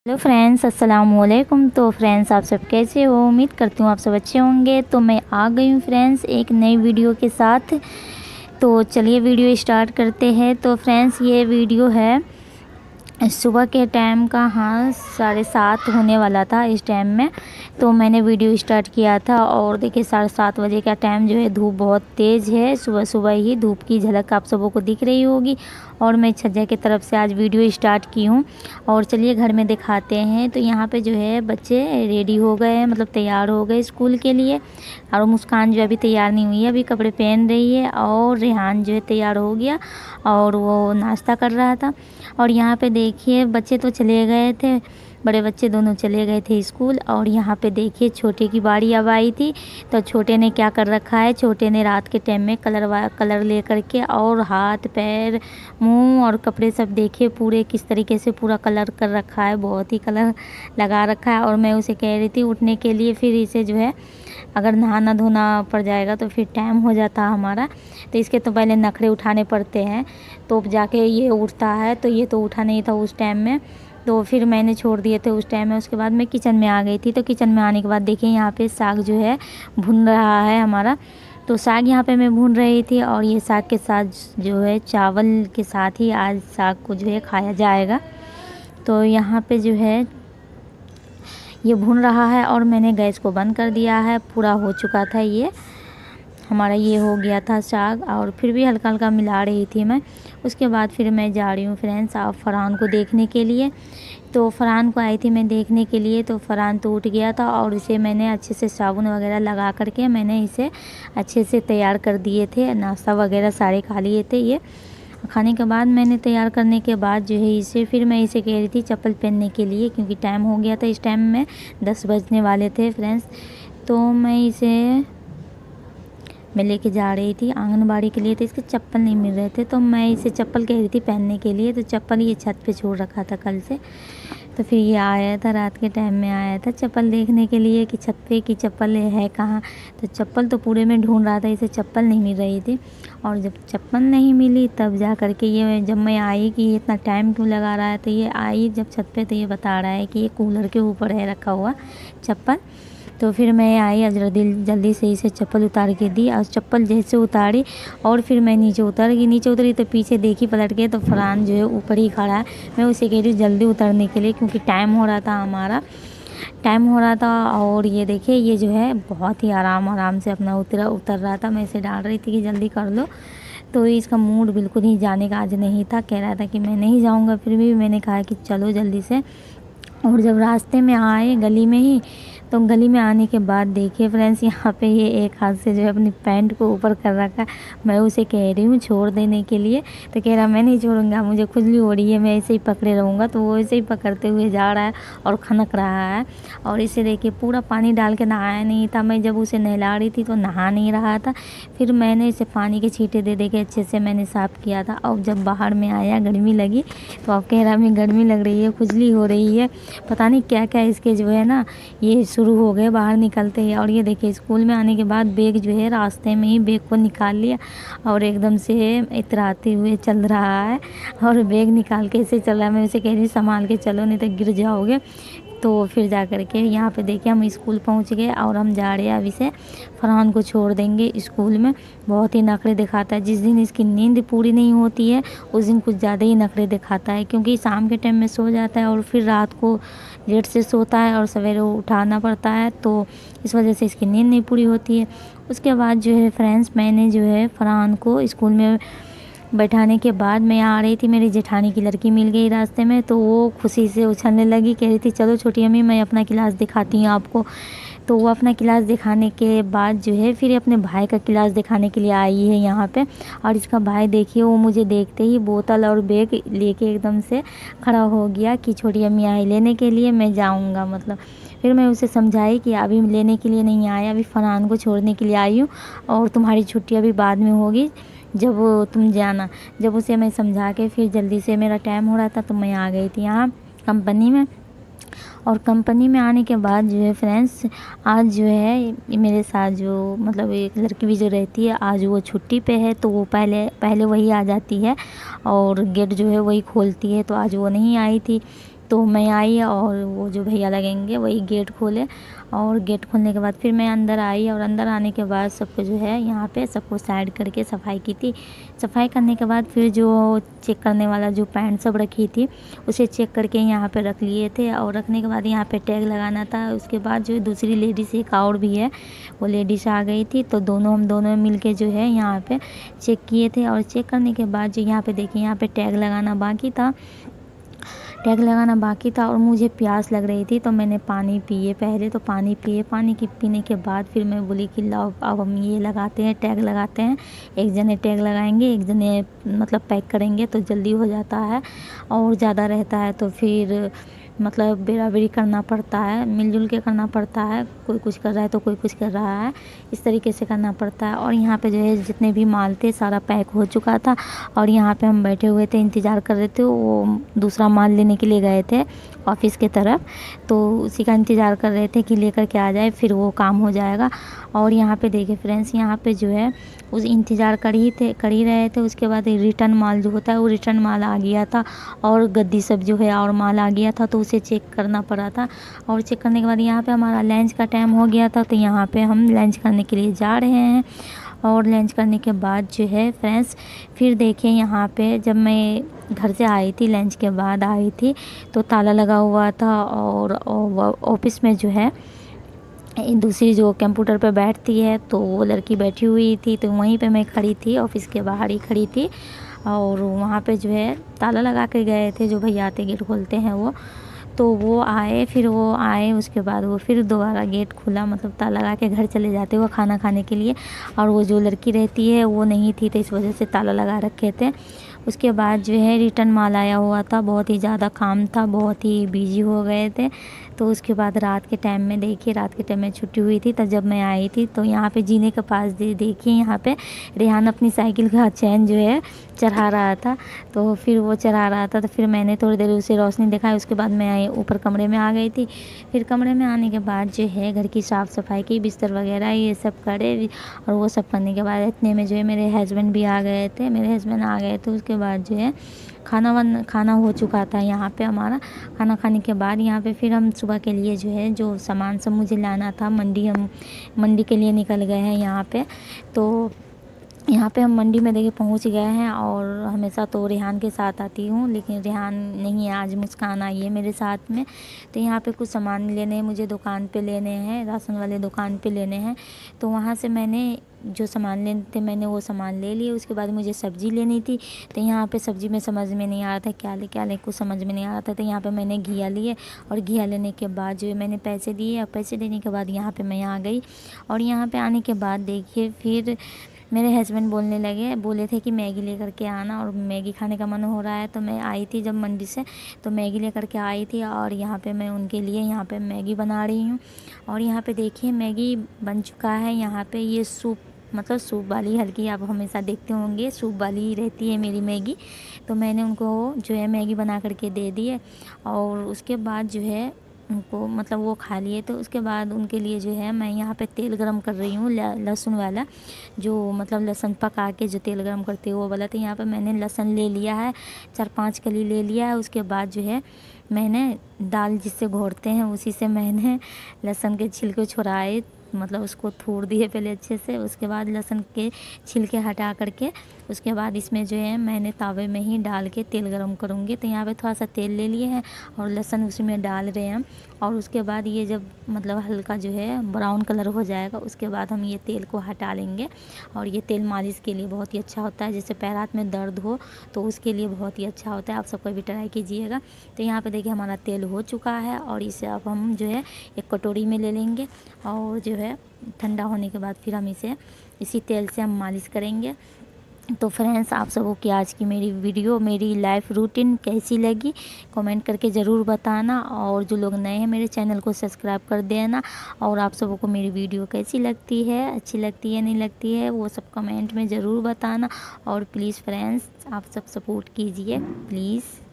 Hello friends, अस्सलाम वालेकुम। तो फ्रेंड्स, आप सब कैसे हो? उम्मीद करती हूँ आप सब अच्छे होंगे। तो मैं आ गई हूँ फ्रेंड्स एक नई वीडियो के साथ। तो चलिए वीडियो स्टार्ट करते हैं। तो फ्रेंड्स, ये वीडियो है सुबह के टाइम का। हाँ, 7:30 होने वाला था इस टाइम में। तो मैंने वीडियो स्टार्ट किया था और देखिए 7:30 बजे का टाइम जो है, धूप बहुत तेज़ है। सुबह सुबह ही धूप की झलक आप सबों को दिख रही होगी। और मैं छज्जा की तरफ से आज वीडियो स्टार्ट की हूँ। और चलिए घर में दिखाते हैं। तो यहाँ पे जो है बच्चे रेडी हो गए हैं, मतलब तैयार हो गए स्कूल के लिए। और मुस्कान जो अभी तैयार नहीं हुई है, अभी कपड़े पहन रही है। और रेहान जो है तैयार हो गया और वो नाश्ता कर रहा था। और यहाँ पे देखिए बच्चे तो चले गए थे, बड़े बच्चे दोनों चले गए थे स्कूल। और यहाँ पे देखिए छोटे की बारी अब आई थी। तो छोटे ने क्या कर रखा है, छोटे ने रात के टाइम में कलर ले करके और हाथ पैर मुंह और कपड़े सब देखिए पूरे किस तरीके से पूरा कलर कर रखा है। बहुत ही कलर लगा रखा है। और मैं उसे कह रही थी उठने के लिए, फिर इसे जो है अगर नहाना धोना पड़ जाएगा तो फिर टाइम हो जाता हमारा। तो इसके तो पहले नखरे उठाने पड़ते हैं तो जाके ये उठता है। तो ये तो उठा नहीं था उस टाइम में, तो फिर मैंने छोड़ दिए थे उस टाइम में। उसके बाद मैं किचन में आ गई थी। तो किचन में आने के बाद देखिए यहाँ पे साग जो है भुन रहा है हमारा। तो साग यहाँ पे मैं भून रही थी। और ये साग के साथ जो है चावल के साथ ही आज साग को जो है खाया जाएगा। तो यहाँ पे जो है ये भून रहा है और मैंने गैस को बंद कर दिया है। पूरा हो चुका था ये हमारा, ये हो गया था साग। और फिर भी हल्का हल्का मिला रही थी मैं। उसके बाद फिर मैं जा रही हूँ फ्रेंड्स आप फरहान को देखने के लिए। तो फरहान को आई थी मैं देखने के लिए। तो फरहान तो उठ गया था और इसे मैंने अच्छे से साबुन वगैरह लगा करके मैंने इसे अच्छे से तैयार कर दिए थे। नाश्ता वगैरह सारे खा लिए थे। ये खाने के बाद मैंने तैयार करने के बाद जो है इसे फिर मैं इसे कह रही थी चप्पल पहनने के लिए, क्योंकि टाइम हो गया था। इस टाइम में 10 बजने वाले थे फ्रेंड्स। तो मैं लेके जा रही थी आंगनबाड़ी के लिए। तो इसके चप्पल नहीं मिल रहे थे तो मैं इसे चप्पल कह रही थी पहनने के लिए। तो चप्पल ये छत पे छोड़ रखा था कल से। तो फिर ये आया था, रात के टाइम में आया था चप्पल देखने के लिए कि छत पे की चप्पल है कहाँ। तो चप्पल तो पूरे में ढूंढ रहा था, इसे चप्पल नहीं मिल रही थी। और जब चप्पल नहीं मिली तब जा कर के ये, जब मैं आई कि ये इतना टाइम क्यों लगा रहा है, तो ये आई जब छत पे तो ये बता रहा है कि ये कूलर के ऊपर है रखा हुआ चप्पल। तो फिर मैं आई और जल्दी से इसे चप्पल उतार के दी। और चप्पल जैसे उतारी और फिर मैं नीचे उतरी तो पीछे देखी पलट के तो फरहान जो है ऊपर ही खड़ा है। मैं उसे कह रही हूँ जल्दी उतरने के लिए, क्योंकि टाइम हो रहा था हमारा, टाइम हो रहा था। और ये देखिए ये जो है बहुत ही आराम से अपना उतर रहा था। मैं इसे डाल रही थी कि जल्दी कर लो। तो इसका मूड बिल्कुल ही जाने का आज नहीं था, कह रहा था कि मैं नहीं जाऊँगा। फिर भी मैंने कहा कि चलो जल्दी से। और जब रास्ते में आए गली में ही, तो गली में आने के बाद देखिए फ्रेंड्स यहाँ पे ये एक हाथ से जो है अपनी पैंट को ऊपर कर रखा। मैं उसे कह रही हूँ छोड़ देने के लिए, तो कह रहा मैं नहीं छोड़ूंगा, मुझे खुजली हो रही है, मैं ऐसे ही पकड़े रहूँगा। तो वो ऐसे ही पकड़ते हुए जा रहा है और खनक रहा है। और इसे देखिए पूरा पानी डाल के नहाया नहीं था। मैं जब उसे नहला रही थी तो नहा नहीं रहा था। फिर मैंने इसे पानी के छींटे दे के अच्छे से मैंने साफ़ किया था। और जब बाहर में आया गर्मी लगी तो अब कह रहा मैं गर्मी लग रही है, खुजली हो रही है, पता नहीं क्या क्या इसके जो है ना ये शुरू हो गए बाहर निकलते ही। और ये देखिए स्कूल में आने के बाद बैग जो है रास्ते में ही बैग को निकाल लिया और एकदम से इतराते हुए चल रहा है। और बैग निकाल के ऐसे चल रहा है। मैं उसे कह रही संभाल के चलो नहीं तो गिर जाओगे। तो फिर जा कर के यहाँ पे देखिए हम स्कूल पहुँच गए और हम जा रहे हैं अभी से फरहान को छोड़ देंगे स्कूल में। बहुत ही नखरे दिखाता है। जिस दिन इसकी नींद पूरी नहीं होती है उस दिन कुछ ज़्यादा ही नखरे दिखाता है, क्योंकि शाम के टाइम में सो जाता है और फिर रात को लेट से सोता है और सवेरे उठाना पड़ता है। तो इस वजह से इसकी नींद नहीं पूरी होती है। उसके बाद जो है फ्रेंड्स मैंने जो है फरहान को स्कूल में बैठाने के बाद मैं आ रही थी, मेरी जेठानी की लड़की मिल गई रास्ते में। तो वो खुशी से उछलने लगी, कह रही थी चलो छोटी अम्मी मैं अपना क्लास दिखाती हूँ आपको। तो वो अपना क्लास दिखाने के बाद जो है फिर अपने भाई का क्लास दिखाने के लिए आई है यहाँ पे। और इसका भाई देखिए वो मुझे देखते ही बोतल और बैग लेके एकदम से खड़ा हो गया कि छोटी अम्मी आई लेने के लिए, मैं जाऊँगा मतलब। फिर मैं उसे समझाई कि अभी लेने के लिए नहीं आया, अभी फरहान को छोड़ने के लिए आई हूँ और तुम्हारी छुट्टी अभी बाद में होगी जब तुम जाना। जब उसे मैं समझा के फिर जल्दी से मेरा टाइम हो रहा था तो मैं आ गई थी यहाँ कंपनी में। और कंपनी में आने के बाद जो है फ्रेंड्स आज जो है मेरे साथ जो मतलब एक लड़की भी जो रहती है आज वो छुट्टी पे है। तो वो पहले वही आ जाती है और गेट जो है वही खोलती है। तो आज वो नहीं आई थी। तो मैं आई और वो जो भैया लगेंगे वही गेट खोले, और गेट खोलने के बाद फिर मैं अंदर आई, और अंदर आने के बाद सबको जो है यहाँ पे सबको साइड करके सफाई की थी। सफाई करने के बाद फिर जो चेक करने वाला जो पैंट सब रखी थी उसे चेक करके यहाँ पे रख लिए थे, और रखने के बाद यहाँ पे टैग लगाना था। उसके बाद जो दूसरी लेडीज़ एक और भी है वो लेडीज़ आ गई थी, तो हम दोनों मिल के जो है यहाँ पे चेक किए थे। और चेक करने के बाद जो यहाँ पे देखिए यहाँ पे टैग लगाना बाकी था, और मुझे प्यास लग रही थी, तो मैंने पानी पिए पहले, तो पानी पीने के बाद फिर मैं बोली कि लाओ अब हम ये लगाते हैं, टैग लगाते हैं। एक जने टैग लगाएंगे, एक जने मतलब पैक करेंगे तो जल्दी हो जाता है, और ज़्यादा रहता है तो फिर मतलब बेरा-बेरी करना पड़ता है, मिलजुल के करना पड़ता है। कोई कुछ कर रहा है तो कोई कुछ कर रहा है, इस तरीके से करना पड़ता है। और यहाँ पे जो है जितने भी माल थे सारा पैक हो चुका था, और यहाँ पे हम बैठे हुए थे, इंतज़ार कर रहे थे। वो दूसरा माल लेने के लिए गए थे ऑफ़िस की तरफ, तो उसी का इंतज़ार कर रहे थे कि लेकर के आ जाए, फिर वो काम हो जाएगा। और यहाँ पे देखिए फ्रेंड्स, यहाँ पे जो है उस इंतज़ार कर ही रहे थे। उसके बाद रिटर्न माल जो होता है वो रिटर्न माल आ गया था, और गद्दी सब जो है और माल आ गया था, तो उसे चेक करना पड़ा था। और चेक करने के बाद यहाँ पे हमारा लंच का टाइम हो गया था, तो यहाँ पे हम लंच करने के लिए जा रहे हैं। और लंच करने के बाद जो है फ्रेंड्स, फिर देखिए यहाँ पे जब मैं घर से आई थी, लंच के बाद आई थी, तो ताला लगा हुआ था। और ऑफिस में जो है दूसरी जो कंप्यूटर पे बैठती है, तो वो लड़की बैठी हुई थी, तो वहीं पे मैं खड़ी थी, ऑफिस के बाहर ही खड़ी थी। और वहाँ पे जो है ताला लगा के गए थे, जो भैया आते गेट खोलते हैं वो, तो वो आए, उसके बाद वो फिर दोबारा गेट खुला, मतलब ताला लगा के घर चले जाते वो खाना खाने के लिए। और वो जो लड़की रहती है वो नहीं थी, तो इस वजह से ताला लगा रखे थे। उसके बाद जो है रिटर्न माल आया हुआ था, बहुत ही ज़्यादा काम था, बहुत ही बिजी हो गए थे। तो उसके बाद रात के टाइम में छुट्टी हुई थी, तब जब मैं आई थी, तो यहाँ पे जीने के पास देखिए यहाँ पे रेहान अपनी साइकिल का चैन जो है चढ़ा रहा था। तो फिर वो चढ़ा रहा था, तो फिर मैंने थोड़ी देर उसे रोशनी दिखाई। उसके बाद मैं ऊपर कमरे में आ गई थी। फिर कमरे में आने के बाद जो है घर की साफ़ सफाई की, बिस्तर वगैरह ये सब करे, और वो सब करने के बाद इतने में जो है मेरे हस्बैंड आ गए थे। उसके बाद जो है खाना हो चुका था। यहाँ पे हमारा खाना खाने के बाद यहाँ पे फिर हम सुबह के लिए जो है जो सामान सब मुझे लाना था, हम मंडी के लिए निकल गए हैं यहाँ पे। तो यहाँ पे हम मंडी में देखिए पहुँच गए हैं, और हमेशा तो रेहान के साथ आती हूँ, लेकिन रेहान नहीं है, आज मुस्कान आई है मेरे साथ में। तो यहाँ पे कुछ सामान लेने हैं मुझे, दुकान पे लेने हैं, राशन वाले दुकान पे लेने हैं। तो वहाँ से मैंने जो सामान लेने थे मैंने वो सामान ले लिए। उसके बाद मुझे सब्ज़ी लेनी थी, तो यहाँ पे सब्ज़ी में समझ में नहीं आ रहा था क्या ले कुछ समझ में नहीं आ रहा था। तो यहाँ पे मैंने घिया लिए, और घिया लेने के बाद जो है मैंने पैसे दिए, और पैसे देने के बाद यहाँ पे मैं आ गई। और यहाँ पे आने के बाद देखिए फिर मेरे हस्बैंड बोले थे कि मैगी लेकर के आना, और मैगी खाने का मन हो रहा है। तो मैं आई थी जब मंडी से, तो मैगी लेकर के आई थी, और यहाँ पे मैं उनके लिए यहाँ पे मैगी बना रही हूँ। और यहाँ पे देखिए मैगी बन चुका है। यहाँ पे ये सूप, मतलब सूप वाली, हल्की आप हमेशा देखते होंगे सूप वाली ही रहती है मेरी मैगी। तो मैंने उनको जो है मैगी बना करके दे दी है, और उसके बाद जो है उनको मतलब वो खा लिए। तो उसके बाद उनके लिए जो है मैं यहाँ पे तेल गरम कर रही हूँ, लहसुन वाला, जो मतलब लहसुन पका के जो तेल गरम करते हैं वो वाला। तो यहाँ पे मैंने लहसुन ले लिया है, 4-5 कली ले लिया है। उसके बाद जो है मैंने दाल जिससे घोटते हैं उसी से मैंने लहसुन के छिलके छुड़ाए, मतलब उसको थोड़ दिए पहले अच्छे से। उसके बाद लहसुन के छिलके हटा करके उसके बाद इसमें जो है मैंने तावे में ही डाल के तेल गरम करूँगी। तो यहाँ पे थोड़ा सा तेल ले लिए हैं, और लहसुन उसमें डाल रहे हैं। और उसके बाद ये जब मतलब हल्का जो है ब्राउन कलर हो जाएगा, उसके बाद हम ये तेल को हटा लेंगे। और ये तेल मालिश के लिए बहुत ही अच्छा होता है, जैसे पैर हाथ में दर्द हो तो उसके लिए बहुत ही अच्छा होता है। आप सबको भी ट्राई कीजिएगा। तो यहाँ पे देखिए हमारा तेल हो चुका है, और इसे अब हम जो है एक कटोरी में ले लेंगे, और जो है ठंडा होने के बाद फिर हम इसी तेल से हम मालिश करेंगे। तो फ्रेंड्स, आप सबों की आज की मेरी लाइफ रूटीन कैसी लगी कमेंट करके ज़रूर बताना, और जो लोग नए हैं मेरे चैनल को सब्सक्राइब कर देना। और आप सबों को मेरी वीडियो कैसी लगती है, अच्छी लगती है नहीं लगती है, वो सब कमेंट में ज़रूर बताना। और प्लीज़ फ्रेंड्स, आप सब सपोर्ट कीजिए प्लीज़।